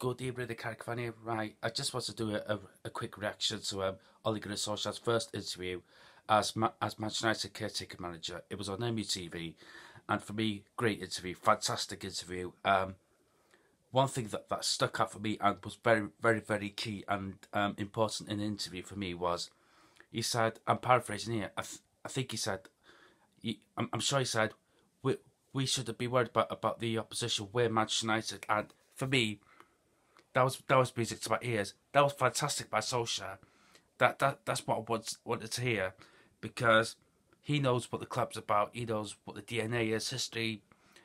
Good evening, the Carrick. Right, I just want to do a quick reaction to Ole Gunnar Solskjaer's first interview as Manchester United caretaker manager. It was on MUTV, and for me, great interview, fantastic interview. One thing that stuck out for me and was very key and important in the interview for me was he said, I'm paraphrasing here, I think he said, I'm sure he said, we shouldn't be worried about the opposition. We're Manchester United, and for me, that was music to my ears. That was fantastic by Solskjaer. That's what I wanted to hear, because he knows what the club's about. He knows what the DNA is, history,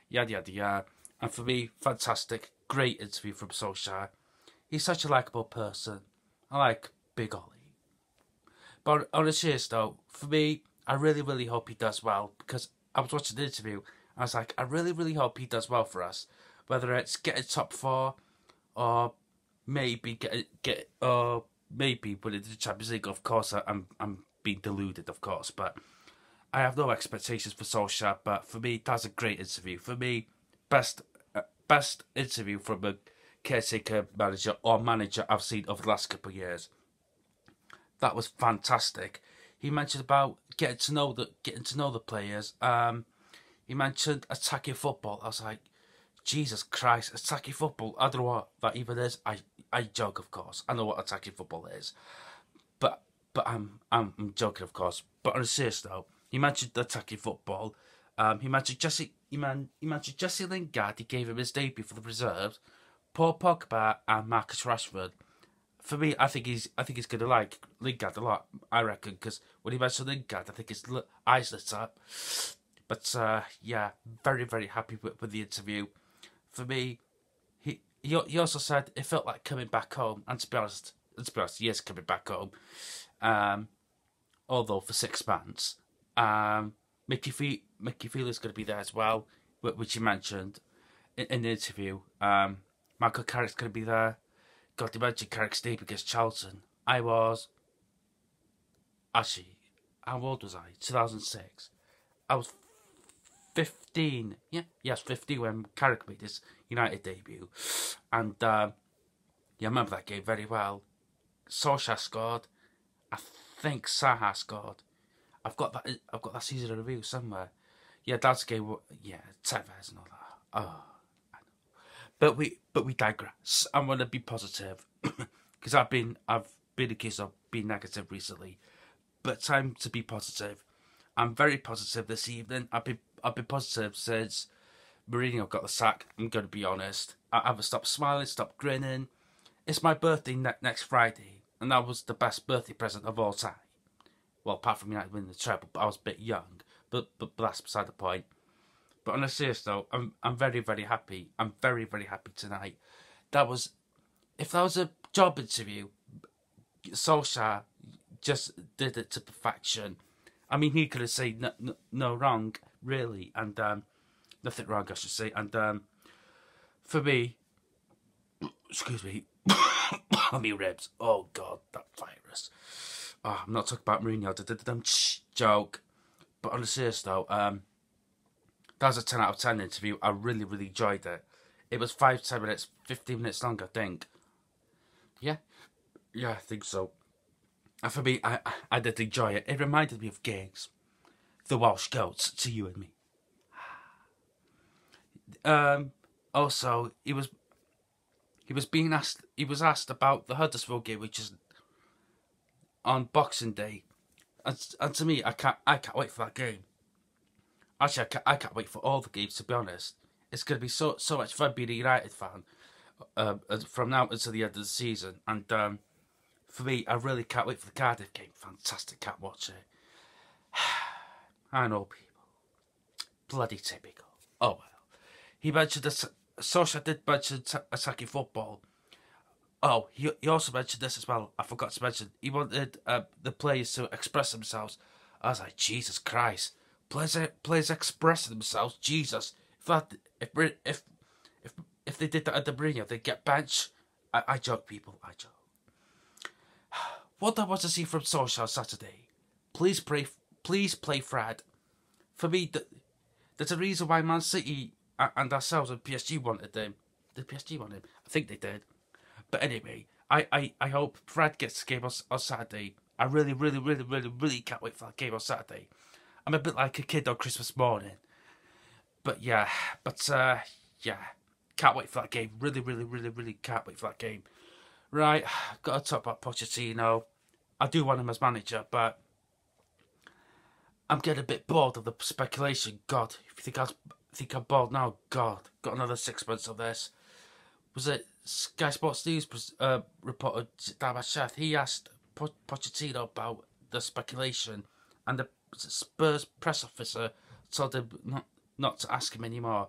yada yada yada. And for me, fantastic, great interview from Solskjaer. He's such a likable person. I like Big Ollie. But on a serious note, for me, I really hope he does well, because I was watching the interview. I was like, I really hope he does well for us, whether it's getting top four, or maybe maybe winning the Champions League. Of course, I'm being deluded, of course, but I have no expectations for Solskjaer. But for me, that's a great interview. For me, best interview from a caretaker manager or manager I've seen over the last couple of years. That was fantastic. He mentioned about getting to know the players. He mentioned attacking football. I was like, Jesus Christ, attacking football. I don't know what that even is. I joke, of course. I know what attacking football is, but I'm joking, of course. But on a serious note, he mentioned attacking football. He mentioned Jesse Lingard. He gave him his debut for the reserves. Paul Pogba and Marcus Rashford. For me, I think he's going to like Lingard a lot. I reckon, because when he mentioned Lingard, I think his eyes lit up. But yeah, very happy with the interview. For me, he also said it felt like coming back home, and to be honest, he is coming back home. Although for 6 months, Mickey Feeler's going to be there as well, which he mentioned in the interview. Michael Carrick's going to be there. God, you mentioned Carrick's debut against Charlton. I was actually, how old was I? 2006. I was 15. Yes, 15 when Carrick made his United debut, and yeah, I remember that game very well. Solskjaer scored. I think Saha scored. I've got that season in review somewhere. Yeah, that's a game. Yeah, Tevez and all that. Oh, I know. But we digress. I'm gonna be positive because I've been accused of being negative recently. But time to be positive. I'm very positive this evening. I've been positive since Mourinho got the sack. I'm going to be honest. I haven't stopped smiling, stopped grinning. It's my birthday next Friday, and that was the best birthday present of all time. Well, apart from United winning the treble, but I was a bit young. But that's beside the point. But on a serious note, I'm very happy. I'm very happy tonight. If that was a job interview, Solskjaer just did it to perfection. I mean, he could have said no wrong, really, and nothing wrong, I should say. And for me, excuse me, my ribs. Oh God, that virus. Oh, I'm not talking about Mourinho. Joke. But on a serious note, that was a 10 out of 10 interview. I really enjoyed it. It was 5-10 minutes, 15 minutes long, I think. Yeah, I think so. And for me, I did enjoy it. It reminded me of games. The Welsh Goats, to you and me. Also, he was asked about the Huddersfield game, which is on Boxing Day, and to me, I can't wait for that game. Actually, I can't wait for all the games, to be honest. It's going to be so much fun being a United fan from now until the end of the season. And for me, I really can't wait for the Cardiff game. Fantastic, can't watch it. I know people. Bloody typical. Oh well. He mentioned that Solskjaer did mention attacking football. Oh, he also mentioned this as well. I forgot to mention. He wanted the players to express themselves. I was like, Jesus Christ. Players expressing themselves. Jesus. If they did that at the Mourinho, they'd get benched. I joke, people. I joke. What I want to see from Solskjaer Saturday. Please play Fred. For me, there's a reason why Man City and ourselves and PSG wanted him. Did PSG want him? I think they did. But anyway, I hope Fred gets the game on Saturday. I really, really, really, really, really can't wait for that game on Saturday. I'm a bit like a kid on Christmas morning. But yeah, yeah, can't wait for that game. Really, really, really, really can't wait for that game. Right, got to talk about Pochettino. I do want him as manager, but I'm getting a bit bored of the speculation. God, if you think I'm bored now, God, got another 6 months of this. Was it Sky Sports News reporter David Shath? He asked Pochettino about the speculation, and the Spurs press officer told him not to ask him anymore.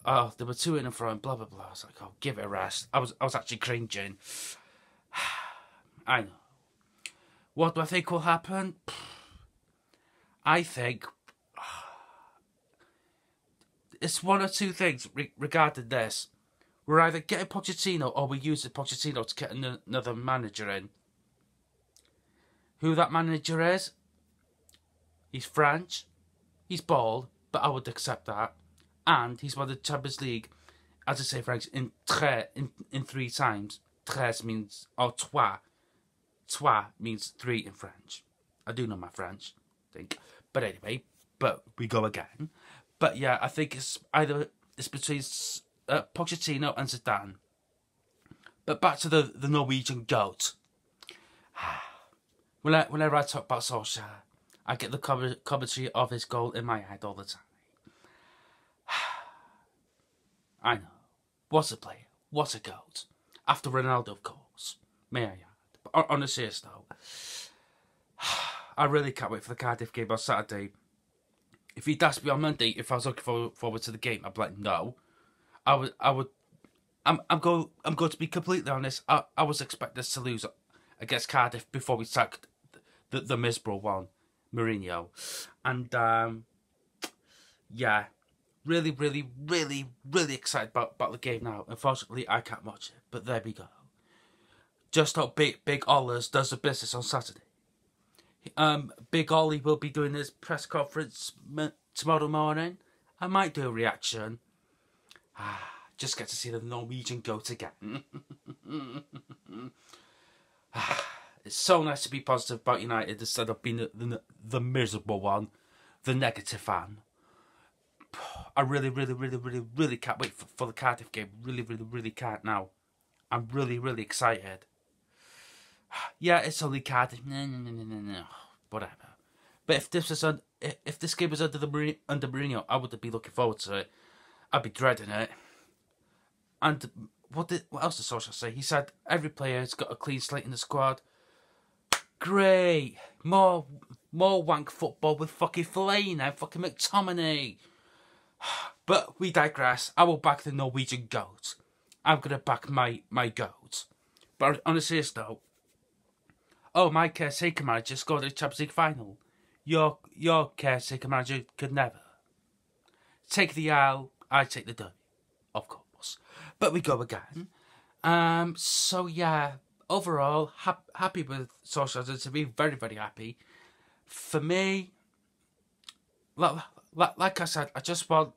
Oh, there were two in and from, blah blah blah. I was like, oh, give it a rest. I was actually cringing. I know. What do I think will happen? I think it's one or two things regarding this. We're either getting Pochettino or we use the Pochettino to get another manager in. Who that manager is? He's French. He's bald, but I would accept that. And he's won the Champions League, as I say, French, in 3 times. Tres means, or trois. Trois means 3 in French. I do know my French, I think. But anyway, but we go again. But yeah, I think it's between Pochettino and Zidane. But back to the Norwegian GOAT. Whenever I talk about Solskjaer, I get the commentary of his goal in my head all the time. I know. What a player. What a GOAT. After Ronaldo, of course. May I add. But on a serious note, I really can't wait for the Cardiff game on Saturday. If he'd asked me on Monday if I was looking forward to the game, I'd be like, no. I'm going to be completely honest. I was expecting us to lose against Cardiff before we sacked the miserable one, Mourinho. And yeah, really, really, really, really excited about the game now. Unfortunately, I can't watch it, but there we go. Just hope Big Ollers does the business on Saturday. Big Ollie will be doing his press conference tomorrow morning. I might do a reaction. Just get to see the Norwegian GOAT again. It's so nice to be positive about United instead of being the miserable one, the negative fan. I really, really, really, really, really can't wait for the Cardiff game. Really, really, really can't now. I'm really, really excited. Yeah, it's only Cardiff. No. Whatever. But if this game was under Mourinho, I wouldn't be looking forward to it. I'd be dreading it. And what else did Solskjaer say? He said every player has got a clean slate in the squad. Great. More wank football with fucking Fellaini and fucking McTominay. But we digress. I will back the Norwegian GOAT. I'm going to back my GOAT. But on a serious note, oh, my caretaker manager scored a Champions League final. Your caretaker manager could never. Take the L, I take the W. Of course. But we go again. So yeah, overall, happy with Solskjaer. To be very, very happy. For me, like I said, I just want...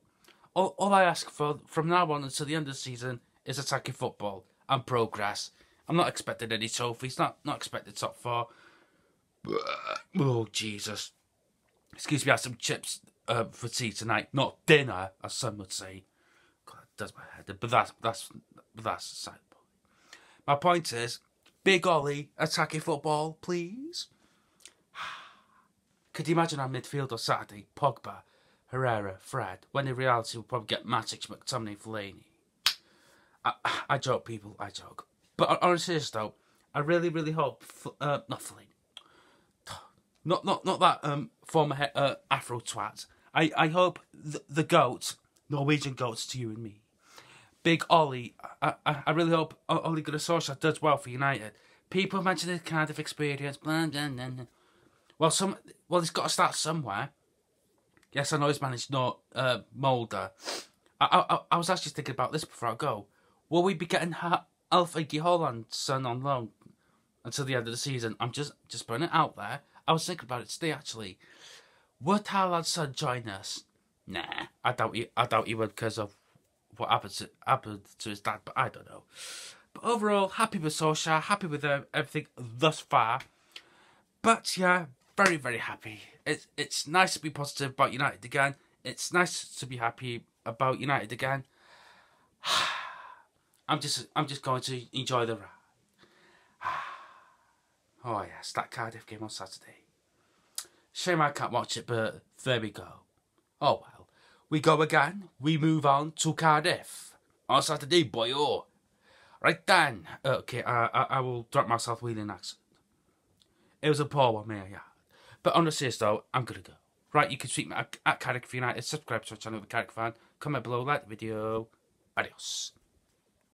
All I ask for from now on until the end of the season is attacking football and progress. I'm not expecting any trophies, not expecting top 4. Oh, Jesus. Excuse me, I had some chips for tea tonight. Not dinner, as some would say. God, that does my head in. But that's a side point. My point is, Big Ollie attacking football, please. Could you imagine our midfield on Saturday? Pogba, Herrera, Fred. When in reality, we'll probably get Matic, McTominay, Fellaini. I joke, people. I joke. But on a serious note, I really, really hope not Fellaini. Not that former Afro twat. I hope the GOAT, Norwegian GOATs to you and me. Big Ollie. I really hope Ole Gunnar Solskjaer does well for United. People mention the Cardiff experience. Blah, blah, blah, blah. Well, he's got to start somewhere. Yes, I know he's managed Mulder. I was actually thinking about this before I go. Will we be getting Alfie Holland's son on loan until the end of the season? I'm just putting it out there. I was thinking about it today, actually. Would Haaland's son join us? Nah, I doubt he would because of what happened to his dad, but I don't know. But overall, happy with Solskjaer, happy with everything thus far. But yeah, very, very happy. It's nice to be positive about United again. It's nice to be happy about United again. I'm just going to enjoy the ride. Oh yes, that Cardiff game on Saturday. Shame I can't watch it, but there we go. Oh well, we go again. We move on to Cardiff on Saturday, boyo. Right then. Okay, I will drop my South Wheeling accent. It was a poor one, yeah. But on the serious though, I'm gonna go. Right, you can tweet me at Cardiff United. Subscribe to our channel, The Cardiff Fan. Comment below, like the video. Adios.